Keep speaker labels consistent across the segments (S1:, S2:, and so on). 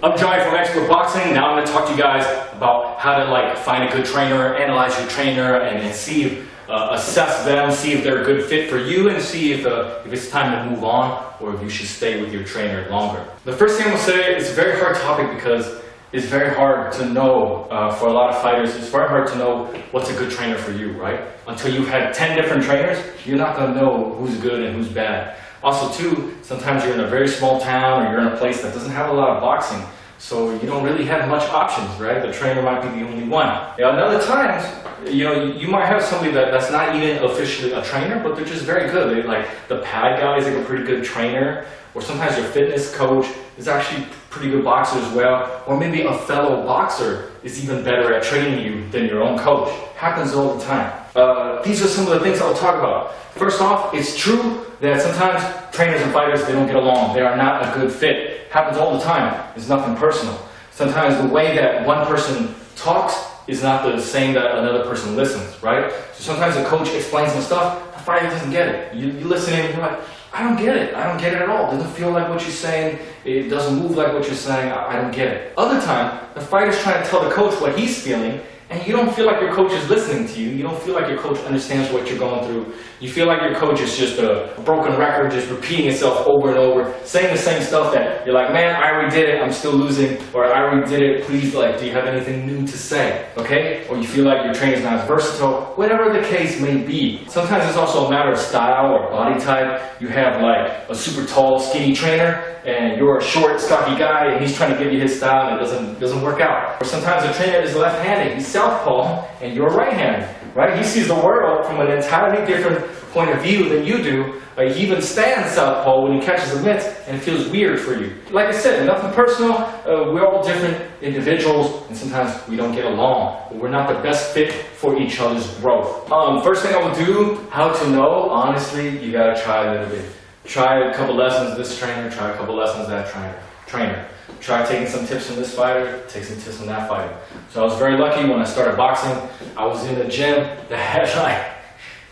S1: I'm Johnny from Expert Boxing. Now I'm going to talk to you guys about how to find a good trainer, analyze your trainer, and see if, assess them, see if they're a good fit for you, and see if it's time to move on or if you should stay with your trainer longer. The first thing I'm going to say is a very hard topic because it's very hard to know for a lot of fighters. It's very hard to know what's a good trainer for you, right? Until you've had 10 different trainers, you're not going to know who's good and who's bad. Also too, sometimes you're in a very small town or you're in a place that doesn't have a lot of boxing, so you don't really have much options, right? The trainer might be the only one. And other times, you might have somebody that's not even officially a trainer, but they're just very good. The pad guy is a pretty good trainer, or sometimes your fitness coach is actually a pretty good boxer as well, or maybe a fellow boxer is even better at training you than your own coach. Happens all the time. These are some of the things I'll talk about. First off, it's true that sometimes trainers and fighters, they don't get along. They are not a good fit. Happens all the time. It's nothing personal. Sometimes the way that one person talks is not the same that another person listens, right? So sometimes the coach explains some stuff, the fighter doesn't get it. You listen in and you're like, I don't get it. I don't get it at all. It doesn't feel like what you're saying. It doesn't move like what you're saying. I don't get it. Other time, the fighter's trying to tell the coach what he's feeling, and you don't feel like your coach is listening to you. You don't feel like your coach understands what you're going through. You feel like your coach is just a broken record, just repeating itself over and over, saying the same stuff that you're like, man, I already did it, I'm still losing, or I already did it, please, do you have anything new to say, okay? Or you feel like your trainer's not as versatile, whatever the case may be. Sometimes it's also a matter of style or body type. You have a super tall, skinny trainer, and you're a short, stocky guy, and he's trying to give you his style, and it doesn't work out. Or sometimes the trainer is left-handed, he's southpaw, and you're right-handed, right? He sees the world from an entirely different point of view than you do. He even stands southpaw when he catches a mitt, and it feels weird for you. Like I said, nothing personal. We're all different individuals, and sometimes we don't get along. But we're not the best fit for each other's growth. First thing I will do, how to know, honestly, you gotta try a little bit. Try a couple lessons with this trainer, try a couple lessons with that trainer. Try taking some tips from this fighter, take some tips from that fighter. So I was very lucky when I started boxing. I was in a gym that had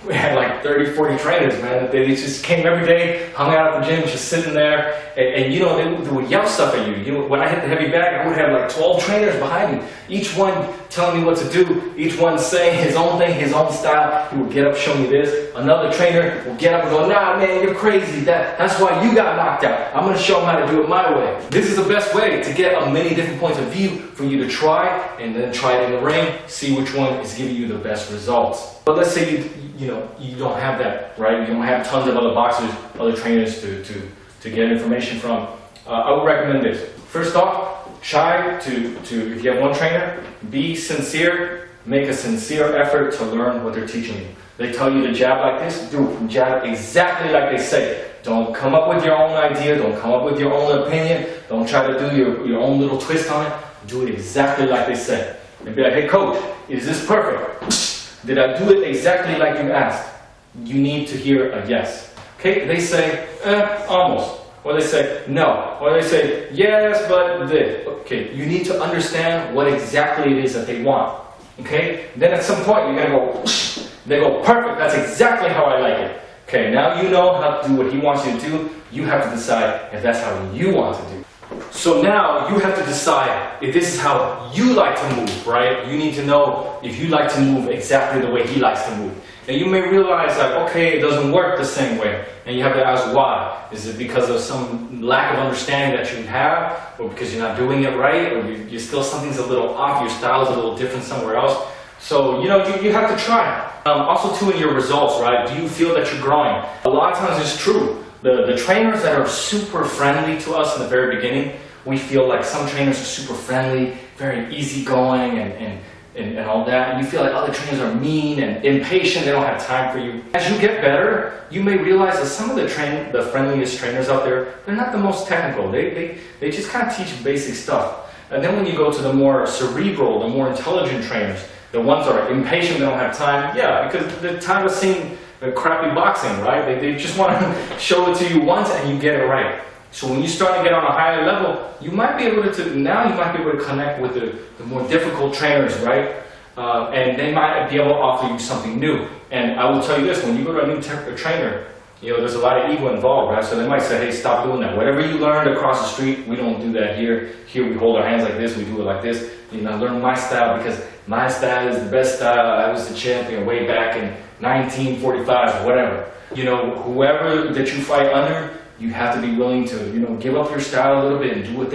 S1: we had 30, 40 trainers, man. They just came every day, hung out at the gym, just sitting there, and they would yell stuff at you. When I hit the heavy bag, I would have 12 trainers behind me, each one telling me what to do, each one saying his own thing, his own style. He would get up, show me this. Another trainer would get up and go, nah, man, you're crazy. That's why you got knocked out. I'm going to show him how to do it my way. This is the best way to get many different points of view for you to try, and then try it in the ring, see which one is giving you the best results. But let's say you don't have that, right? You don't have tons of other boxers, other trainers to get information from. I would recommend this. First off, try to if you have one trainer, be sincere, make a sincere effort to learn what they're teaching you. They tell you to jab like this, jab exactly like they say. Don't come up with your own idea, don't come up with your own opinion, don't try to do your own little twist on it. Do it exactly like they said. And be like, hey coach, is this perfect? Did I do it exactly like you asked? You need to hear a yes. Okay, they say, almost. Or they say, no. Or they say, yes, but this. Okay, you need to understand what exactly it is that they want. Okay, then at some point you're going to go, they go, perfect, that's exactly how I like it. Okay, now you know how to do what he wants you to do. You have to decide if that's how you want to do. So now you have to decide if this is how you like to move, right? You need to know if you like to move exactly the way he likes to move. And you may realize okay, it doesn't work the same way. And you have to ask why. Is it because of some lack of understanding that you have? Or because you're not doing it right? Or you still something's a little off, your style is a little different somewhere else? So, you have to try. Also too in your results, right? Do you feel that you're growing? A lot of times it's true. The trainers that are super friendly to us in the very beginning, we feel like some trainers are super friendly, very easygoing and all that. And you feel like other trainers are mean and impatient, they don't have time for you. As you get better, you may realize that some of the friendliest trainers out there, they're not the most technical. They just kind of teach basic stuff. And then when you go to the more cerebral, the more intelligent trainers, the ones that are impatient, they don't have time, because they're tired of seeing the crappy boxing, right? They just want to show it to you once and you get it right. So when you start to get on a higher level, you might be able to connect with the more difficult trainers, right? And they might be able to offer you something new. And I will tell you this, when you go to a new trainer, there's a lot of ego involved, right? So they might say, hey, stop doing that. Whatever you learned across the street, we don't do that here. Here we hold our hands like this, we do it like this. Learn my style because my style is the best style. I was the champion way back in 1945, whatever. Whoever that you fight under, you have to be willing to, give up your style a little bit and do what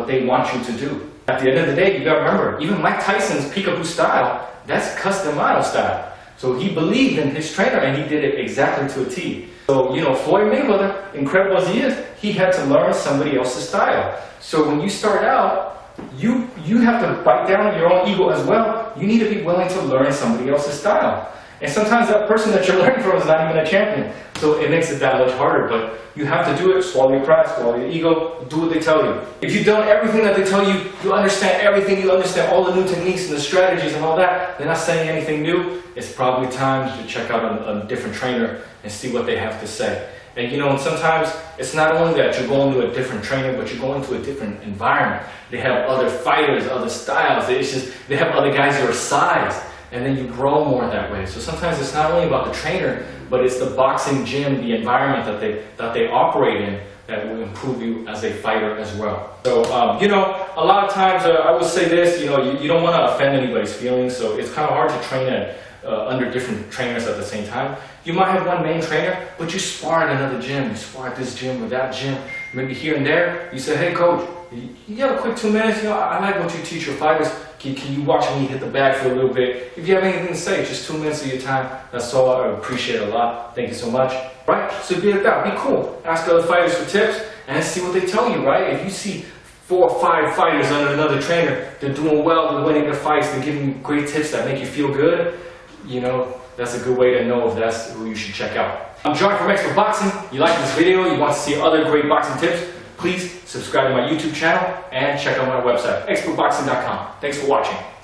S1: they want you to do. At the end of the day, you gotta remember, even Mike Tyson's peekaboo style, that's custom model style. So he believed in his trainer and he did it exactly to a T. So, Floyd Mayweather, incredible as he is, he had to learn somebody else's style. So when you start out, you have to bite down on your own ego as well. You need to be willing to learn somebody else's style. And sometimes that person that you're learning from is not even a champion. So it makes it that much harder. But you have to do it, swallow your pride, swallow your ego, do what they tell you. If you've done everything that they tell you, you understand everything, you understand all the new techniques and the strategies and all that, they're not saying anything new, it's probably time to check out a different trainer and see what they have to say. And and sometimes it's not only that you're going to a different trainer, but you're going to a different environment. They have other fighters, other styles, they have other guys your size. And then you grow more that way. So sometimes it's not only about the trainer, but it's the boxing gym, the environment that they operate in that will improve you as a fighter as well. So, a lot of times I will say this, you don't want to offend anybody's feelings, so it's kind of hard to train under different trainers at the same time. You might have one main trainer, but you spar at another gym. You spar at this gym or that gym, maybe here and there. You say, hey coach, you have a quick 2 minutes? I like what you teach your fighters. Can you watch me hit the bag for a little bit? If you have anything to say, just 2 minutes of your time. That's all. I appreciate it a lot. Thank you so much. Right? So be like that. Be cool. Ask other fighters for tips and see what they tell you, right? If you see 4 or 5 fighters under another trainer, they're doing well, they're winning their fights, they're giving you great tips that make you feel good, that's a good way to know if that's who you should check out. I'm John from Expert Boxing. You like this video, you want to see other great boxing tips, please subscribe to my YouTube channel and check out my website, expertboxing.com. Thanks for watching.